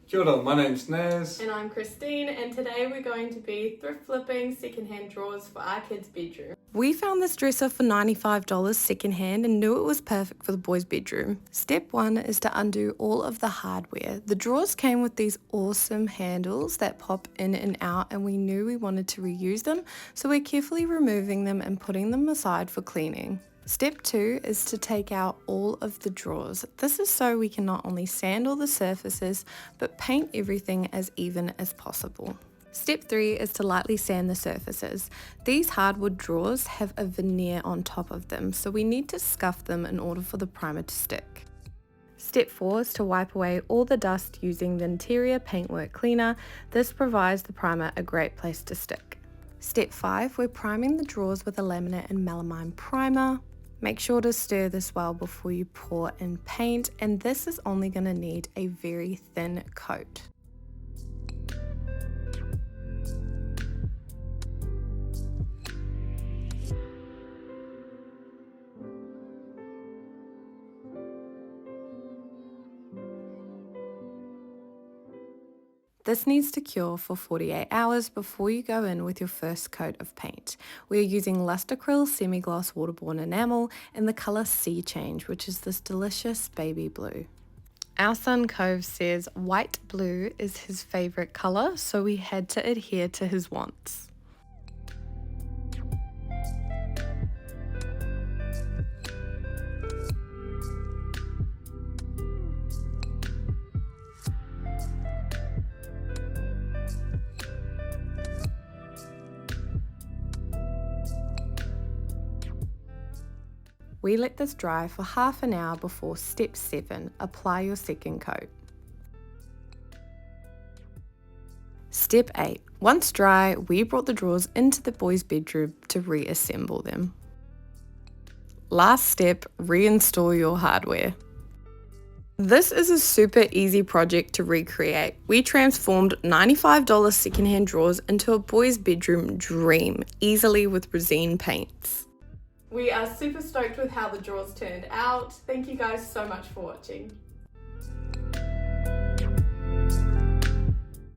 Kia ora, my name's Naz. And I'm Christine, and today we're going to be thrift flipping secondhand drawers for our kids' bedroom. We found this dresser for $95 secondhand and knew it was perfect for the boys' bedroom. Step 1 is to undo all of the hardware. The drawers came with these awesome handles that pop in and out, and we knew we wanted to reuse them, so we're carefully removing them and putting them aside for cleaning. Step 2 is to take out all of the drawers. This is so we can not only sand all the surfaces, but paint everything as even as possible. Step 3 is to lightly sand the surfaces. These hardwood drawers have a veneer on top of them, so we need to scuff them in order for the primer to stick. Step 4 is to wipe away all the dust using the interior Paintwork cleaner. This provides the primer a great place to stick. Step 5, we're priming the drawers with a Laminate and Melamine primer. Make sure to stir this well before you pour in paint, and this is only going to need a very thin coat. This needs to cure for 48 hours before you go in with your first coat of paint. We are using Lustacryl semi-gloss waterborne enamel in the colour Sea Change, which is this delicious baby blue. Our son Cove says white blue is his favourite colour, so we had to adhere to his wants. We let this dry for half an hour before step 7, apply your second coat. Step 8, once dry, we brought the drawers into the boys' bedroom to reassemble them. Last step, reinstall your hardware. This is a super easy project to recreate. We transformed $95 secondhand drawers into a boys' bedroom dream, easily with Resene paints. We are super stoked with how the drawers turned out. Thank you guys so much for watching.